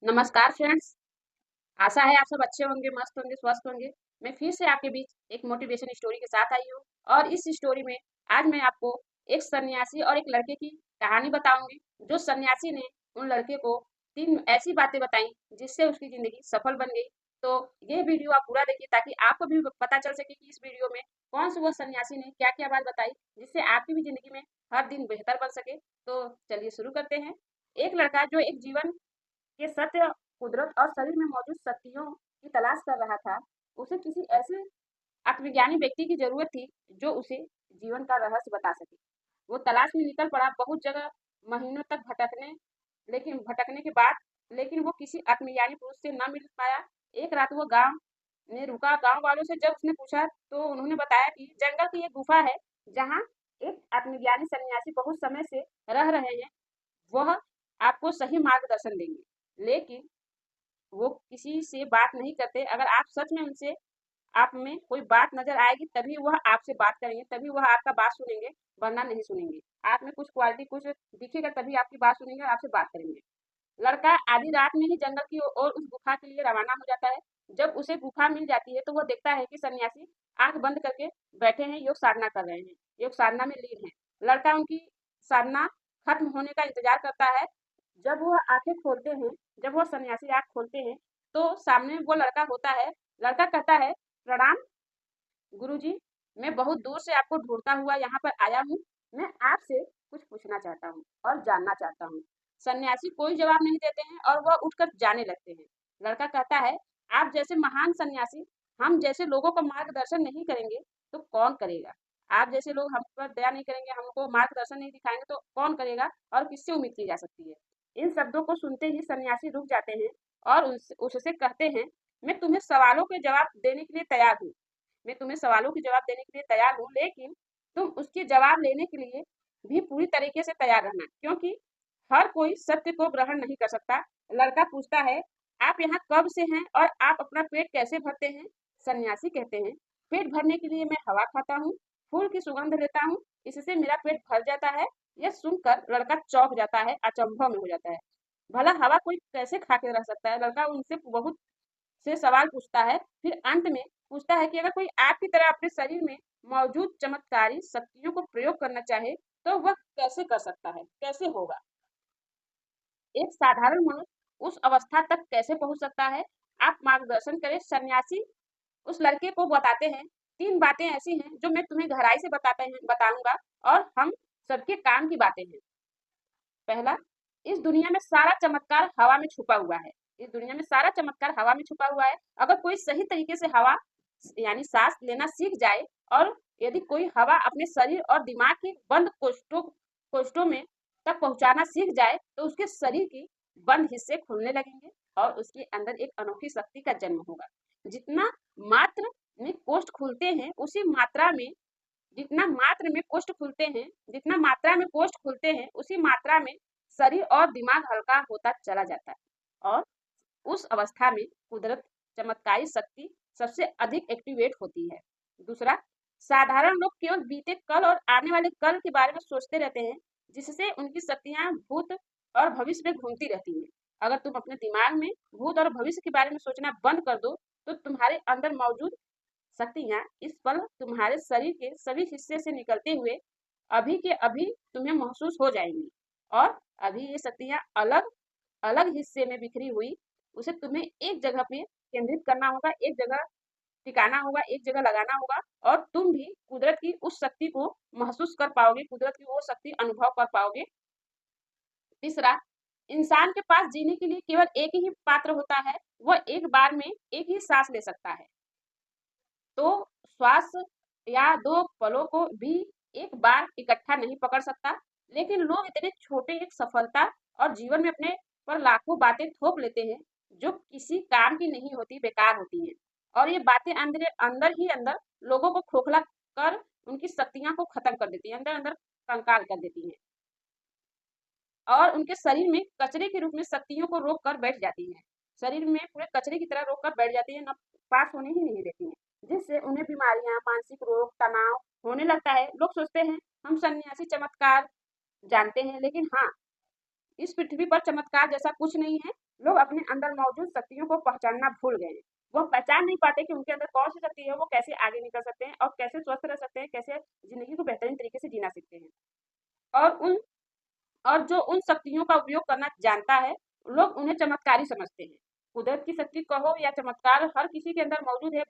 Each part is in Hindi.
नमस्कार फ्रेंड्स। आशा है आप सब अच्छे होंगे, मस्त होंगे, स्वस्थ होंगे। मैं फिर से आपके बीच एक मोटिवेशन स्टोरी के साथ आई हूँ और इस स्टोरी में आज मैं आपको एक सन्यासी और एक लड़के की कहानी बताऊंगी। जो सन्यासी ने उन लड़के को तीन ऐसी बातें बताई जिससे उसकी जिंदगी सफल बन गई। तो ये वीडियो आप पूरा देखिए ताकि आपको भी पता चल सके कि इस वीडियो में कौन से वो सन्यासी ने क्या क्या बात बताई जिससे आपकी भी जिंदगी में हर दिन बेहतर बन सके। तो चलिए शुरू करते हैं। एक लड़का जो एक जीवन के सत्य, कुदरत और शरीर में मौजूद शक्तियों की तलाश कर रहा था, उसे किसी ऐसे आत्मज्ञानी व्यक्ति की जरूरत थी जो उसे जीवन का रहस्य बता सके। वो तलाश में निकल पड़ा, बहुत जगह महीनों तक भटकने के बाद लेकिन वो किसी आत्मज्ञानी पुरुष से न मिल पाया। एक रात वो गांव में रुका। गांव वालों से जब उसने पूछा तो उन्होंने बताया कि जंगल की एक गुफा है जहाँ एक आत्मज्ञानी सन्यासी बहुत समय से रह रहे हैं। वह आपको सही मार्गदर्शन देंगे, लेकिन वो किसी से बात नहीं करते। अगर आप सच में उनसे आप में कोई बात नजर आएगी तभी वह आपसे बात करेंगे, तभी वह आपका बात सुनेंगे, वरना नहीं सुनेंगे। आप में कुछ क्वालिटी कुछ दिखेगा तभी आपकी बात सुनेंगे और आपसे बात करेंगे। लड़का आधी रात में ही जंगल की ओर उस गुफा के लिए रवाना हो जाता है। जब उसे गुफा मिल जाती है तो वह देखता है कि सन्यासी आंख बंद करके बैठे हैं, योग साधना कर रहे हैं, योग साधना में लीन है। लड़का उनकी साधना खत्म होने का इंतजार करता है। जब वह आंखें खोलते हैं जब वह सन्यासी आंख खोलते हैं तो सामने वो लड़का होता है। लड़का कहता है, प्रणाम गुरुजी, मैं बहुत दूर से आपको ढूंढता हुआ यहाँ पर आया हूँ। मैं आपसे कुछ पूछना चाहता हूँ और जानना चाहता हूँ। सन्यासी कोई जवाब नहीं देते हैं और वह उठकर जाने लगते हैं। लड़का कहता है, आप जैसे महान सन्यासी हम जैसे लोगों का मार्गदर्शन नहीं करेंगे तो कौन करेगा? आप जैसे लोग हम पर दया नहीं करेंगे, हमको मार्गदर्शन नहीं दिखाएंगे तो कौन करेगा और किससे उम्मीद की जा सकती है? इन शब्दों को सुनते ही सन्यासी रुक जाते हैं और उससे कहते हैं, मैं तुम्हें सवालों के जवाब देने के लिए तैयार हूँ। मैं तुम्हें सवालों के जवाब देने के लिए तैयार हूँ, लेकिन तुम उसके जवाब लेने के लिए भी पूरी तरीके से तैयार रहना, क्योंकि हर कोई सत्य को ग्रहण नहीं कर सकता। लड़का पूछता है, आप यहाँ कब से हैं और आप अपना पेट कैसे भरते हैं? सन्यासी कहते हैं, पेट भरने के लिए मैं हवा खाता हूँ, फूल की सुगंध लेता हूँ, इससे मेरा पेट भर जाता है। यह सुनकर लड़का चौंक जाता है, अचंभव में हो जाता है। भला हवा कोई कैसे खा के रह सकता है? लड़का उनसे बहुत से सवाल पूछता है, फिर अंत में पूछता है कि अगर कोई आपकी तरह अपने शरीर में मौजूद चमत्कारी शक्तियों को प्रयोग करना चाहे तो वह कैसे कर सकता है, कैसे होगा? एक साधारण मनुष्य उस अवस्था तक कैसे पहुंच सकता है? आप मार्गदर्शन करें। सन्यासी उस लड़के को बताते हैं, तीन बातें ऐसी हैं जो मैं तुम्हें गहराई से बताऊंगा और हम सबके काम की बातें हैं। पहला, इस दुनिया में सारा चमत्कार हवा में छुपा हुआ है। इस दुनिया में सारा चमत्कार हवा में छुपा हुआ है। अगर कोई सही तरीके से हवा यानी सांस लेना सीख जाए और यदि कोई हवा अपने शरीर और दिमाग के बंद कोष्ठों में तक पहुंचाना सीख जाए तो उसके शरीर के बंद हिस्से खुलने लगेंगे और उसके अंदर एक अनोखी शक्ति का जन्म होगा। जितना मात्र में कोष्ठ खुलते हैं उसी मात्रा में जितना मात्र में कोष्ठ खुलते हैं जितना मात्रा में कोष्ठ खुलते हैं उसी मात्रा में शरीर और दिमाग हल्का होता चला जाता है और उस अवस्था में कुदरत चमत्कारी शक्ति सबसे अधिक एक्टिवेट होती है। दूसरा, साधारण लोग केवल बीते कल और आने वाले कल के बारे में सोचते रहते हैं, जिससे उनकी शक्तियां भूत और भविष्य में घूमती रहती हैं। अगर तुम अपने दिमाग में भूत और भविष्य के बारे में सोचना बंद कर दो तो तुम्हारे अंदर मौजूद शक्तियाँ इस पल तुम्हारे शरीर के सभी हिस्से से निकलते हुए अभी के अभी तुम्हें महसूस हो जाएंगी और अभी ये शक्तियाँ अलग अलग हिस्से में बिखरी हुई उसे तुम्हें एक जगह पे केंद्रित करना होगा, एक जगह टिकाना होगा, एक जगह लगाना होगा और तुम भी कुदरत की उस शक्ति को महसूस कर पाओगे, कुदरत की वो शक्ति अनुभव कर पाओगे। तीसरा, इंसान के पास जीने के लिए केवल एक ही पात्र होता है, वह एक बार में एक ही सांस ले सकता है। तो श्वास या दो पलों को भी एक बार इकट्ठा नहीं पकड़ सकता, लेकिन लोग इतने छोटे एक सफलता और जीवन में अपने पर लाखों बातें थोप लेते हैं जो किसी काम की नहीं होती, बेकार होती हैं और ये बातें अंदर अंदर ही अंदर लोगों को खोखला कर उनकी शक्तियां को खत्म कर देती हैं, अंदर अंदर कंकाल कर देती हैं और उनके शरीर में कचरे के रूप में शक्तियों को रोक कर बैठ जाती हैं। शरीर में पूरे कचरे की तरह रोक कर बैठ जाती है, न पास होने ही नहीं देती हैं, जिससे उन्हें बीमारियां, मानसिक रोग, तनाव होने लगता है। लोग सोचते हैं हम सन्यासी चमत्कार जानते हैं, लेकिन हाँ, इस पृथ्वी पर चमत्कार जैसा कुछ नहीं है। लोग अपने अंदर मौजूद शक्तियों को पहचानना भूल गए हैं। वह पहचान नहीं पाते कि उनके अंदर कौन सी शक्ति है, वो कैसे आगे निकल सकते हैं और कैसे स्वस्थ रह सकते हैं, कैसे ज़िंदगी को बेहतरीन तरीके से जीना सीखते हैं। और उन और जो उन शक्तियों का उपयोग करना जानता है, लोग उन्हें चमत्कारी समझते हैं। कुदरत की शक्ति कहो या चमत्कार, हर किसी के अंदर मौजूद है।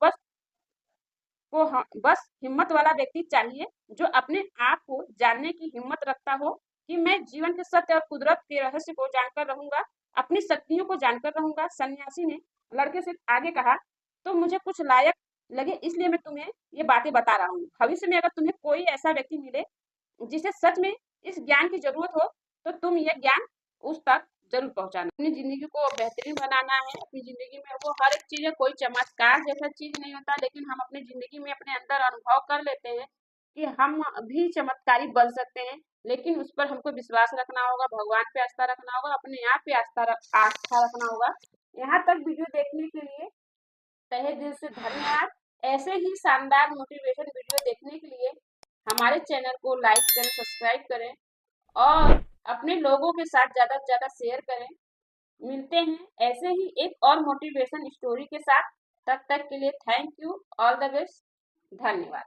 बस हिम्मत वाला व्यक्ति चाहिए, जो अपने आप को जानने की हिम्मत रखता हो कि मैं जीवन के सत्य और कुदरत के रहस्य को जानकर रहूंगा, अपनी शक्तियों को जानकर रहूंगा। सन्यासी ने लड़के से आगे कहा, तो मुझे कुछ लायक लगे इसलिए मैं तुम्हें ये बातें बता रहा हूँ। भविष्य में अगर तुम्हें कोई ऐसा व्यक्ति मिले जिसे सच में इस ज्ञान की जरूरत हो, तो तुम यह ज्ञान उस तक जरूर पहुंचाना। अपनी जिंदगी को बेहतरीन बनाना है। अपनी जिंदगी में वो हर एक चीज है, कोई चमत्कार जैसा चीज नहीं होता, लेकिन हम अपनी जिंदगी में अपने अंदर अनुभव कर लेते हैं कि हम भी चमत्कारी बन सकते हैं। लेकिन उस पर हमको विश्वास रखना होगा, भगवान पे आस्था रखना होगा, अपने आप पे आस्था रखना होगा। यहाँ तक वीडियो देखने के लिए तहे दिल से धन्यवाद। ऐसे ही शानदार मोटिवेशन वीडियो देखने के लिए हमारे चैनल को लाइक करें, सब्सक्राइब करें और अपने लोगों के साथ ज़्यादा से ज़्यादा शेयर करें। मिलते हैं ऐसे ही एक और मोटिवेशन स्टोरी के साथ। तब तक के लिए thank you, all the best, धन्यवाद।